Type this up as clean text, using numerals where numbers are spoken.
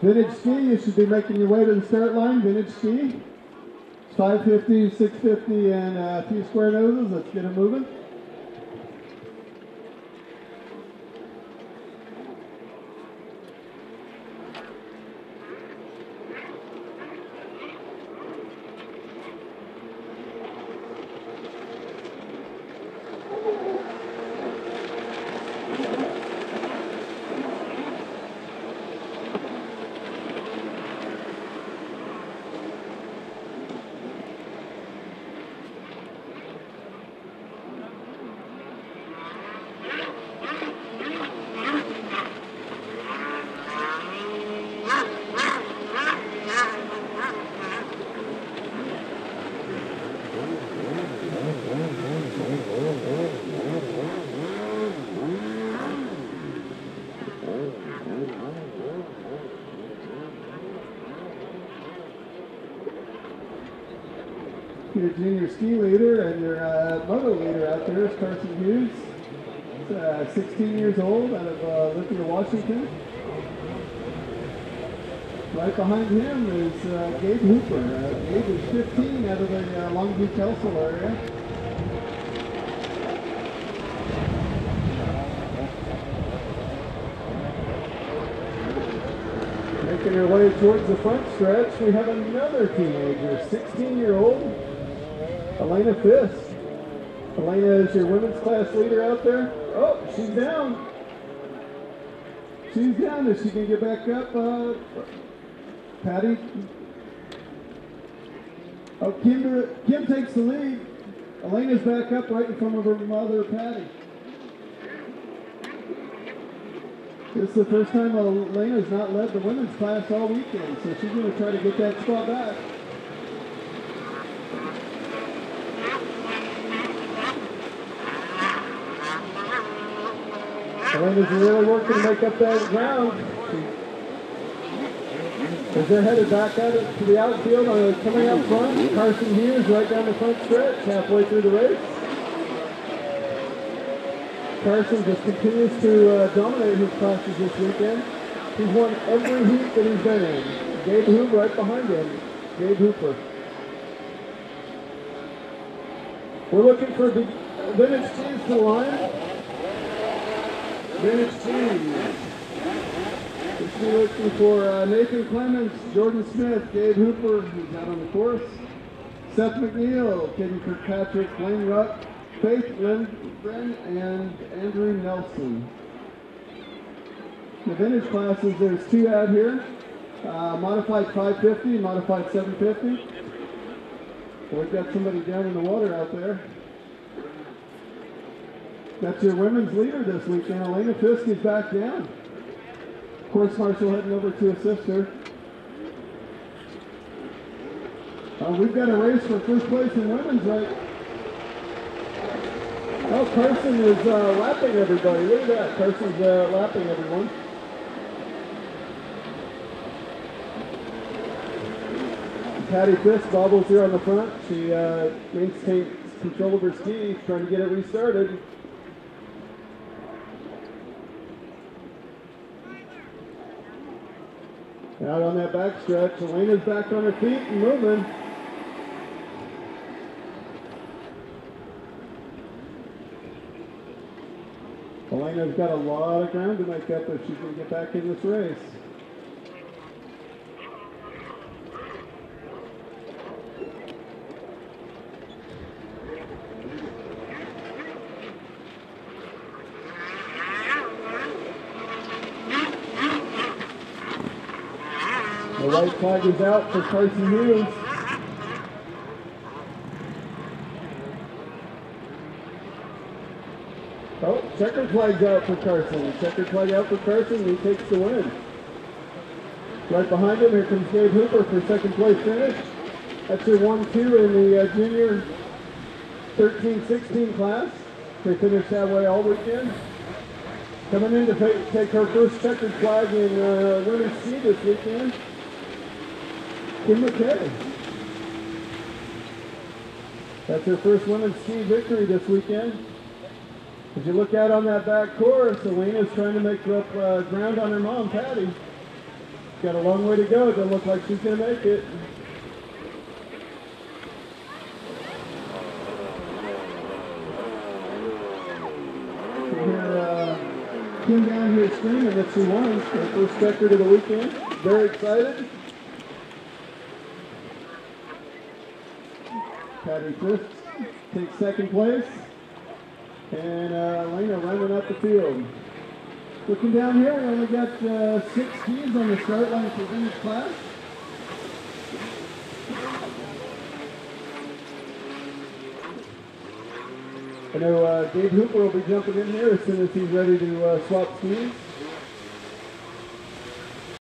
Vintage ski, you should be making your way to the start line. Vintage ski. 550, 650, and a few square noses. Let's get it moving. Your junior ski leader and your moto leader out there is Carson Hughes. He's 16 years old, out of Lithia, Washington. Right behind him is Gabe Hooper. Gabe is 15, out of the Long Beach, Elsel area. Making her way towards the front stretch, we have another teenager, 16-year-old. Elena Fisk. Elena is your women's class leader out there. Oh, she's down. She's down. Is she going to get back up? Patty? Oh, Kim takes the lead. Elena's back up right in front of her mother, Patty. This is the first time Elena's not led the women's class all weekend, so she's going to try to get that spot back. Elena's really working to make up that ground. As they're headed back out to the outfield, coming out front, Carson Hughes right down the front stretch, halfway through the race. Carson just continues to dominate his classes this weekend. He's won every heat that he's been in. Gabe Hooper right behind him. Gabe Hooper. We're looking for the vintage teams to the line. Vintage teams. We're looking for Nathan Clements, Jordan Smith, Gabe Hooper, who's out on the course. Seth McNeil, Kaden Kirkpatrick, Blaine Ruck, Faith Lindgren, and Andrew Nelson. The vintage classes, there's two out here. Modified 550, modified 750. We've got somebody down in the water out there. That's your women's leader this weekend. Elena Fisk is back down. Course marshal heading over to assist her. We've got a race for first place in women's, right? Oh, Carson is lapping everybody. Look at that. Carson's lapping everyone. Patty Fisk bobbles here on the front. She maintains control of her ski, trying to get it restarted. Out on that back stretch, Elena's back on her feet and moving. Elena's got a lot of ground to make up if she's going to get back in this race. The white flag is out for Carson Hughes. Oh, checkered flag's out for Carson. Checkered flag out for Carson, he takes the win. Right behind him, here comes Gabe Hooper for second place finish. That's your 1-2 in the junior 13-16 class. They finished that way all weekend. Coming in to take her first checkered flag in women's ski this weekend. Kim McKay. That's her first women's ski victory this weekend. As you look out on that back course, Elena's trying to make up ground on her mom, Patty. Got a long way to go. It doesn't look like she's going to make it. Kim down here screaming that she won her first record of the weekend. Very excited. Patty Frist takes second place. And Elena running up the field. Looking down here, we only got 6 skis on the start line for each class. I know Dave Hooper will be jumping in here as soon as he's ready to swap skis.